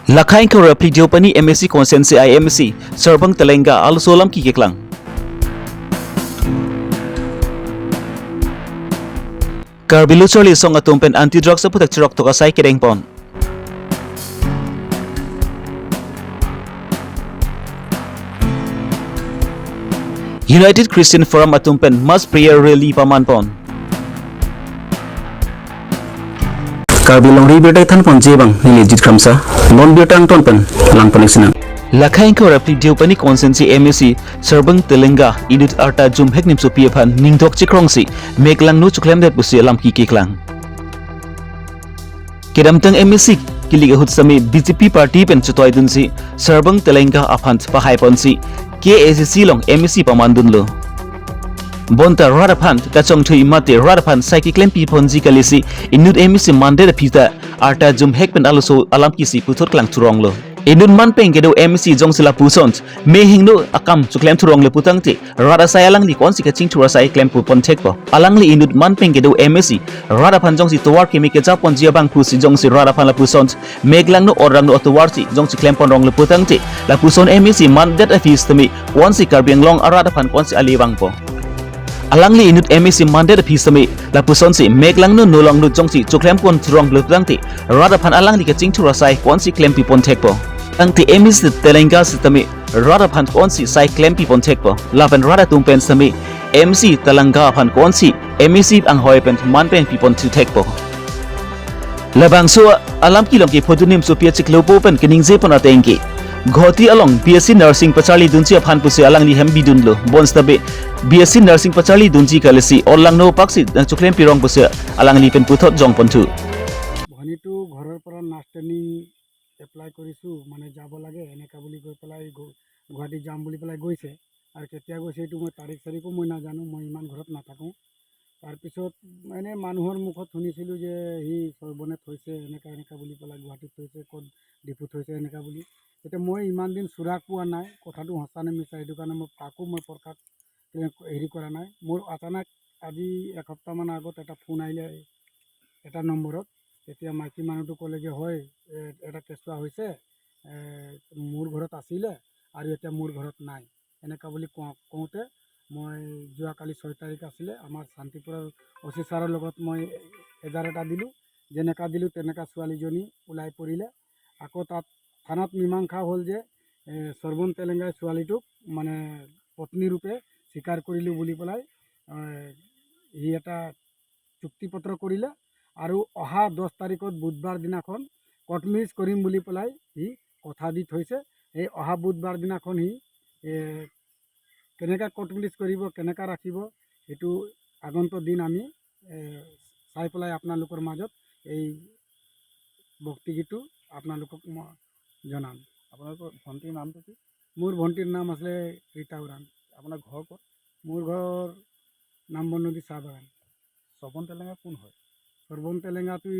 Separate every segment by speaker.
Speaker 1: Lakhain ko repli Jopani MSc Konsensi IMC Serbang Telenga arloso Alamki keklang. Karbilu Charlie song atumpen anti-drugs sa putak chirok toka sai kedeng pon. United Christian Forum atumpen mass prayer rally paman pon.
Speaker 2: Karbilong ribirday tan pon jebang nilijit kramsa non birtang ton pen lang panisina
Speaker 1: Lakhain ko repli Jopani Konsensi MSc Serbang Telenga Inut arta jum heknim so piaphan ningdok chikrongsi meklang no chuklem det busi Alamki keklang. Kedamtang MSc kilig ahut sami BJP party pen chutoy dunsi Serbang Telenga aphant pahay ponsi KLA long MSc pamandun lo. Bonta Radaphan kachong thui mate Radaphan saiki klempi ponji kalisi Inut MSc mande da pita arta jum hekpen arloso Alamki si puthot klang turong lo. Inut man peng kedo MSc jong sila pusont me hingno akam chuklem turong le putangti rada sayalang li konsi kaching tura sai klem pu pon thekpo alang li Inut man peng kedo MSc Radaphan jong si towar kemi ke japon jiabang pusi jong si Radaphan la pusont meglang no orang no towar si jong si klem pon rong le putangti la puson MSc man that afis temi onsi karbiang long Radaphan konsi alibang po Alangli Inut MSc mandate pisami la pusonsi meglang no nolong no jongsi chuklem pon turong blutangti Radaphan alangli ka chingthura sai konsi klem pi pon thekpo angti MSc Telenga sitami Radaphan konsi sai klem pi pon thekpo lapan rada tumpen sami MC Telenga phan konsi MSc ang hoy pen man pen pi pon thu thekpo labang so Alamki long ki phodunim so pia chiklo po pen kiningje pon atengki Ghoti along BSc nursing pachali dunchi aphan pusi alangli hembi dunlo bonstabe BSc nursing pachali dunchi kalesi orlang no paksi chuklem pirong pusi alangli pen puthot jong pontu
Speaker 3: ভনীটো ঘৰৰ পৰা নাষ্টনি apply কৰিছো মানে যাব লাগে এনেকা বুলি কৈ পেলাই গুৱাহাটী যাম বুলি পেলাই গৈছে আৰু কেতিয়া গৈছে এইটো মই তাৰিখো মই নাজানো মই ইমান ঘৰত নাথাকোঁ তাৰপিছত মানে মানুহৰ মুখত শুনিছিলোঁ যে সি সৰ্বনে থৈছে এনেকা বুলি পেলাই গুৱাহাটীত থৈছে ক'ত ডিপুত থৈছে এনেকা বুলি এতিয়া মই ইমান দিন চুৰাক পোৱা নাই কথাটো সঁচানে মিছা সেইটো কাৰণে মই কাকো মই প্ৰকাশ হেৰি কৰা নাই মোৰ আচানক আজি এসপ্তাহমান আগত এটা ফোন আহিলে এটা নম্বৰত তেতিয়া মাইকী মানুহটো ক'লে যে হয় এটা কেঁচুৱা হৈছে মোৰ ঘৰত আছিলে আৰু এতিয়া মোৰ ঘৰত নাই এনেকা বুলি কওঁতে মই যোৱাকালি 6 তাৰিখ আছিলে আমাৰ শান্তিপুৰৰ অচি ছাৰৰ লগত মই 11 এটা দিলোঁ যেনেকা দিলোঁ তেনেকা ছোৱালীজনী ওলাই পৰিলে আকৌ তাত থানাত মীমাংসা হ'ল যে সৰ্বন তেলেংগাই ছোৱালীটোক মানে পত্নী ৰূপে স্বীকাৰ কৰিলোঁ বুলি পেলাই সি এটা চুক্তিপত্ৰ কৰিলে আৰু অহা 10 তাৰিখত বুধবাৰ দিনাখন কোৰ্ট মেৰেজ কৰিম বুলি পেলাই সি কথা দি থৈছে এই অহা বুধবাৰ দিনাখন সি কেনেকা কোৰ্ট মেৰেজ কৰিব কেনেকা ৰাখিব সেইটো আগন্তুক দিন আমি চাই পেলাই আপোনালোকৰ মাজত এই বক্তৃতাটো আপোনালোকক জনাম আপোনালোকৰ ভণ্টিৰ নামটো কি মোৰ ভণ্টিৰ নাম আছে ৰীতা উৰাণ আপোনাৰ ঘৰ ক'ত মোৰ ঘৰ নামবন নদী চাহ বাগান সৰ্বন তেলেঙা কোন হয় সৰ্বন তেলেঙাটো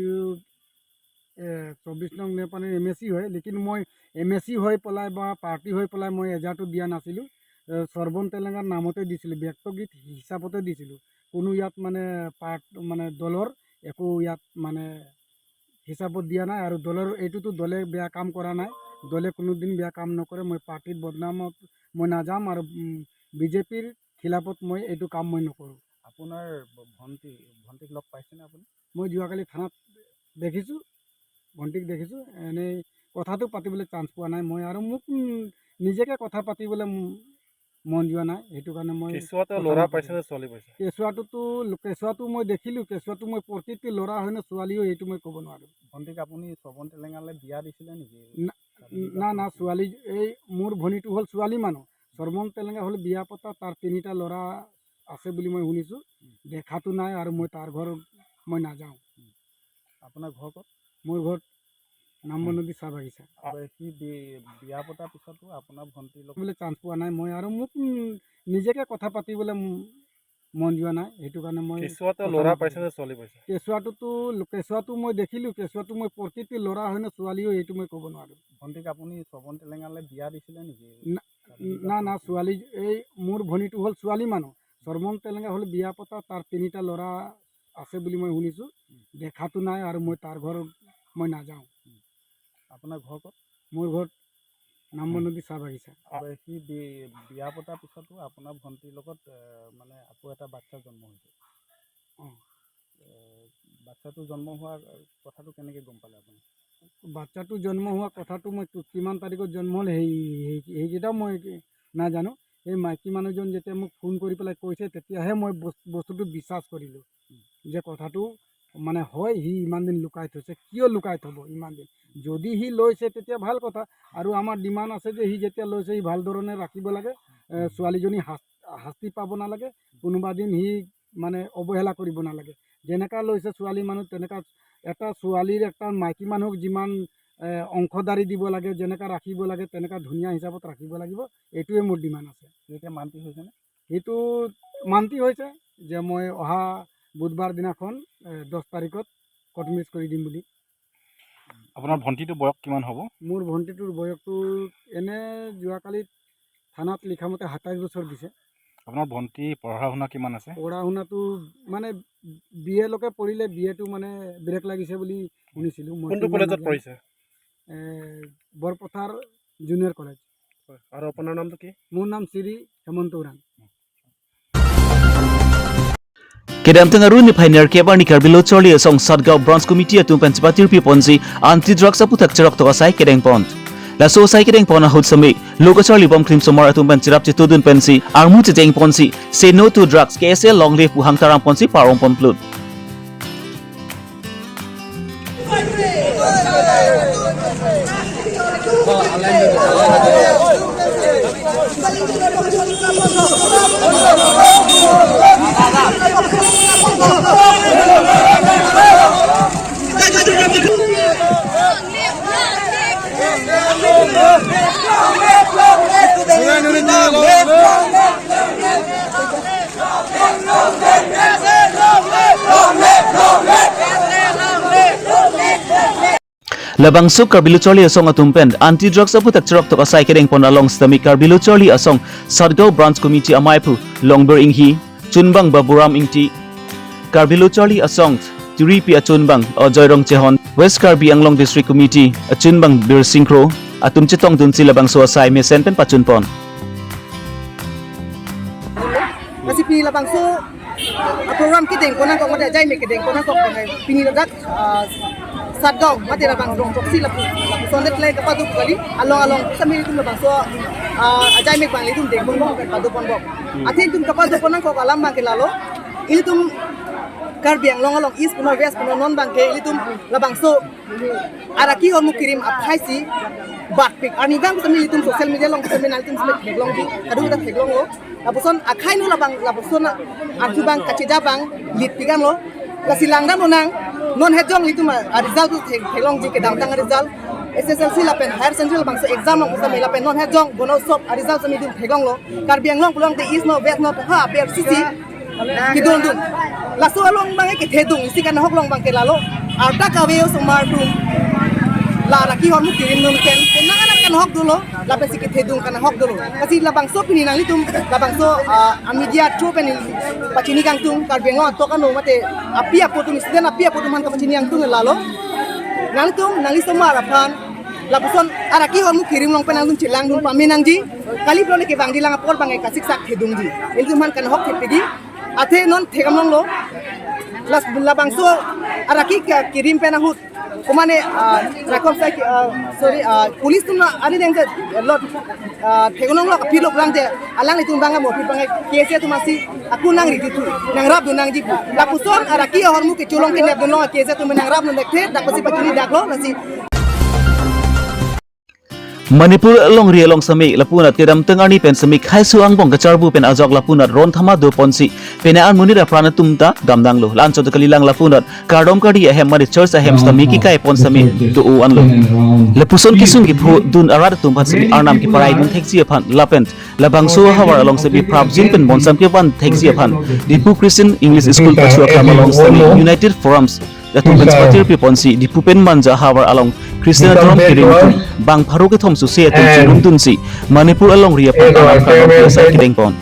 Speaker 3: 24 নং নেপালীৰ MSc হয় লেকিন মই MSc হৈ পেলাই বা পাৰ্টি হৈ পেলাই মই এজাটো দিয়া নাছিলোঁ সৰ্বন তেলেঙাৰ নামতে দিছিলোঁ ব্যক্তিগত হিচাপতে দিছিলোঁ কোনো ইয়াত মানে মানে দলৰ একো ইয়াত মানে হিচাপত দিয়া নাই আৰু দলৰ এইটোতো দলে বেয়া কাম কৰা নাই দলে কোনোদিন বেয়া কাম নকৰে মই পাৰ্টিৰ বদনামত মই নাযাম আৰু বিজেপিৰ খিলাফত মই এইটো কাম মই নকৰোঁ আপোনাৰ ভণ্টিক লগ পাইছেনে আপুনি মই যোৱাকালি থানাত দেখিছোঁ ভণ্টিক দেখিছোঁ এনেই কথাটো পাতিবলৈ চান্স পোৱা নাই মই আৰু মোক নিজকে কথা পাতিবলৈ মন যোৱা নাই সেইটো কাৰণে মই কেঁচুৱাটো ল'ৰা পাইছে নে ছোৱালী পাইছে কেঁচুৱাটো মই দেখিলোঁ কেঁচুৱাটো মই প্ৰকৃতি ল'ৰা হয় নে ছোৱালী হয় এইটো মই ক'ব নোৱাৰোঁ ভণ্টিক আপুনি সৰ্বন তেলেঙালৈ বিয়া দিছিলে নেকি না ছোৱালী এই মোৰ ভনীটো হ'ল ছোৱালী মানুহ সৰ্বন তেলেঙা হ'ল বিয়া পতা তাৰ 3টা ল'ৰা আছে বুলি মই শুনিছোঁ দেখাটো নাই আৰু মই তাৰ ঘৰ মই নাযাওঁ আপোনাৰ ঘৰ ক'ত মোৰ ঘৰ নামবন নদী চাহ বাগিচা সি বিয়া পতাৰ পিছতো আপোনাৰ ভণ্টিৰ লগত বোলে চান্স পোৱা নাই মই আৰু মোক নিজকে কথা পাতিবলৈ মন যোৱা নাই সেইটো কাৰণে মই কেঁচুৱাটো ল'ৰা পাইছে নে ছোৱালী পাইছে কেঁচুৱাটো মই দেখিলোঁ কেঁচুৱাটো মই প্ৰকৃতি ল'ৰা হয় নে ছোৱালী হয় এইটো মই ক'ব নোৱাৰোঁ ভণ্টিক আপুনি সৰ্বন তেলেঙালৈ বিয়া দিছিলে নেকি না ছোৱালী এই মোৰ ভনীটো হ'ল ছোৱালী মানুহ সৰ্বন তেলেঙা হ'ল বিয়া পতা তাৰ 3টা ল'ৰা আছে বুলি মই শুনিছোঁ দেখাটো নাই আৰু মই তাৰ ঘৰ মই নাযাওঁ আপোনাৰ ঘৰ ক'ত মোৰ ঘৰ নামবনদী চাহ বাগিচা।
Speaker 4: সি বিয়া পতাৰ পিছতো আপোনাৰ ভণ্টিৰ লগত মানে আকৌ এটা বাচ্চা জন্ম হৈছে।
Speaker 3: অঁ,
Speaker 4: বাচ্চাটো জন্ম হোৱাৰ কথাটো কেনেকৈ গম পালে আপুনি?
Speaker 3: বাচ্চাটো জন্ম হোৱা কথাটো মই কিমান তাৰিখত জন্ম হ'ল সেইকেইটাও মই নাজানো। এই মাইকী মানুহজন যেতিয়া মোক ফোন কৰি পেলাই কৈছে তেতিয়াহে মই বস্তুটো বিশ্বাস কৰিলোঁ যে কথাটো মানে হয়। সি ইমান দিন লুকাই থৈছে, কিয় লুকাই থ'ব ইমান দিন? যদি সি লৈছে তেতিয়া ভাল কথা, আৰু আমাৰ ডিমাণ্ড আছে যে সি যেতিয়া লৈছে সি ভাল ধৰণে ৰাখিব লাগে, ছোৱালীজনী শাস্তি পাব নালাগে, কোনোবা দিন সি মানে অৱহেলা কৰিব নালাগে। যেনেকুৱা লৈছে ছোৱালী মানুহ তেনেকুৱা এটা ছোৱালীৰ একটা মাইকী মানুহক যিমান অংশদাৰী দিব লাগে, যেনেকুৱা ৰাখিব লাগে তেনেকুৱা ধুনীয়া হিচাপত ৰাখিব লাগিব। এইটোৱে মোৰ ডিমাণ্ড আছে।
Speaker 4: এতিয়া মান্তি হৈছেনে?
Speaker 3: সেইটো মান্তি হৈছে যে মই অহা বুধবাৰ দিনাখন 10 তাৰিখত কটমিজ কৰি দিম বুলি।
Speaker 4: আপোনাৰ ভণ্টিটোৰ বয়স কিমান হ'ব?
Speaker 3: মোৰ ভণ্টিটোৰ বয়সটো এনে যোৱাকালি থানাত লিখা মতে 27 বছৰ দিছে।
Speaker 4: আপোনাৰ ভণ্টি পঢ়া শুনা কিমান আছে?
Speaker 3: পঢ়া শুনাটো মানে BA লৈকে পঢ়িলে, BA টো মানে ব্ৰেক লাগিছে বুলি শুনিছিলোঁ।
Speaker 4: কোনটো কলেজত পঢ়িছে?
Speaker 3: Borpathar junior college.
Speaker 4: আৰু আপোনাৰ নামটো কি?
Speaker 3: মোৰ নাম Shri Hemanta Orang.
Speaker 1: Kedam tengah runi pioneer kebar ni Karbilo Chorli asong Sadgaon Branch Committee atung pencepatir pi ponzi anti drugs aputak cerok to asai kedeng pon. La so sai kedeng pon ahut sami logo Chorli bom krim somar atung pencirap citudun pensi armu ceteng ponsi say no to drugs KSL long live puhang tarang ponsi parong pon plut. Labang suk Karbilo Chorli asong atumpen anti drugs aputak cerok to asai kedeng pon along stami Karbilo Chorli asong Sadgaon Branch Committee amaipu longber inghi chunbang baburam ingti Karbilo Chorli asong turipi achunbang ojoyrong chehon West Karbi Anglong District Committee achunbang bir sinkro atum chetong dunsi labang so asai me senten pachunpon.
Speaker 5: Masih pilih labang so program kedeng kona kok ada jai me kedeng kona kok pilih lagat Sadgaon mati labang dong boksi lapu sondet lay kapadu kali along sambil itu labang so ajai me bang itu deng bong kapadu pon bok atin tum kapadu kona kok alam bang kelalo ini tum Karbi along east puno west puno non bang ke ini tum labang so araki hormu kirim aphaisi bakpik ani gang sambil itu social media long seminal tum sambil keglong di adu kita keglong lo lapuson akai no labang lapuson arki bang kacija bang lit pigan lo kasilang dan menang non hejong itu mah result tu thelong ji ke dam tang result SSLC lapen higher central bangsa exam long usah lapen non hejong bono sop result sami dum thelong lo Karbi anglong pulang te east no west no ha per sisi kidon dum laso along bang ke thedung isi kan hok long bang ke lalo arta kawe somar dum la raki hormu kirim dum ken kenangan kan hok dulu lapen si ke thedung kan hok dulu kasi labang so pini nang litum labang so media tro pen pachini kang tung Karbi anglong to kan no mate api apo tum siden api apo tum han ka pachini yang tung lalo nang tum nang li somar apan lapuson araki hormu kirim long pen nang tum chilang dum paminang ji kali prole ke bang dilang apor bang ka siksak thedung ji iltum han kan hok thepegi ate non thegam long lo las labang so araki kirim pen ahut kumane rakon sai sorry police tu na ani deng lot thegolong lo apilok lang je alang itu banga mo banga kese tu masih aku nang ri tu nang rab du nang ji lapuson araki hormu ke chulong ke ne dunong kese tu nang rab no dekte dak pasi patini dak lo nasi
Speaker 1: Manipur along ri along sami lapunat kedam tengani pen sami khai suang bong kacharbu pen ajok lapunat ron thama do ponsi pene an munira prana tumta damdang lo lancho de kalilang lapunat kardom kadi ahem mari church ahem sami ki kai pon sami do u an lo lepuson kisung ki phu dun arad tumpat sami arnam ki parai mun thekji aphan lapent labang so hawar along sami prabjin pen bonsam ki wan thekji aphan Dipu Christian English School pachua kam along sami United Forums datum pencepatir pi ponsi Dipu pen manja hawar along Christian Drom kirim bang pharu ke thom su se tu chunum tunsi Manipur along ria pan alam ka sa kideng pon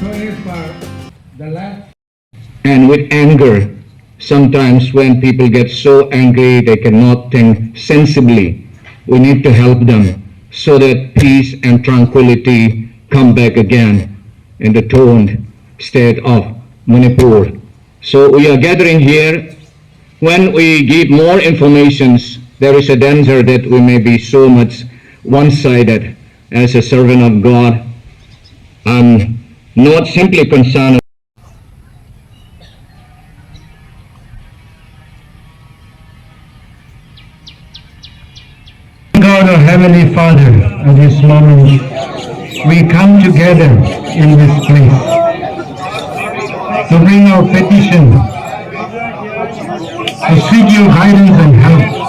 Speaker 6: and with anger. Sometimes when people get so angry they cannot think sensibly, we need to help them so that peace and tranquility come back again in the torn state of Manipur. So we are gathering here. When we give more informations, there is a danger that we may be so much one-sided. As a servant of God, I'm not simply concerned.
Speaker 7: God, our Heavenly Father, at this moment, we come together in this place to bring our petition, to seek your guidance and help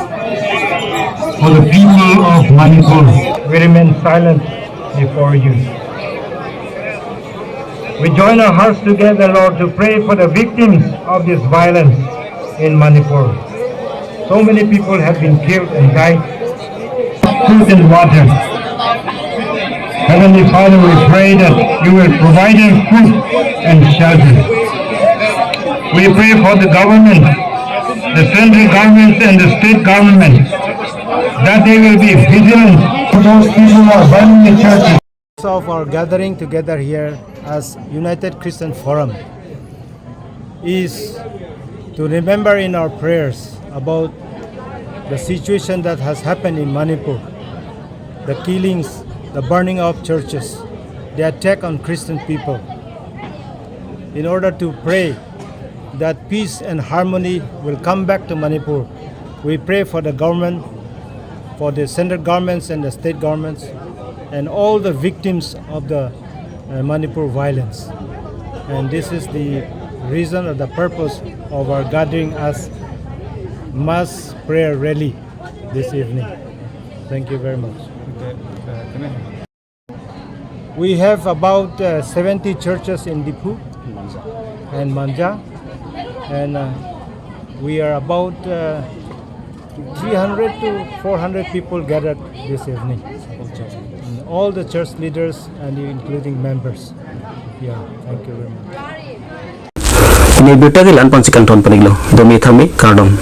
Speaker 7: for the people of Manipur. We remain silent before you. We join our hearts together, Lord, to pray for the victims of this violence in Manipur. So many people have been killed and died. Food and water. Heavenly Father, we pray that you will provide them food and shelter. We pray for the government, the central government and the state government, that they will be vigilant for those people who are burning the churches.
Speaker 8: Of our gathering together here as United Christian Forum is to remember in our prayers about the situation that has happened in Manipur, the killings, the burning of churches, the attack on Christian people, in order to pray that peace and harmony will come back to Manipur. We pray for the government, for the central governments and the state governments, and all the victims of the Manipur violence. And this is the reason or the purpose of our gathering as mass prayer rally this evening. Thank you very much. We have about 70 churches in Dipu and Manja, and we are about 300 to 400 people gathered this evening. And all the church leaders and including members. Yeah, thank you very much.
Speaker 2: Ini berita di lan pansikan ton peniglo, domi thami kardom.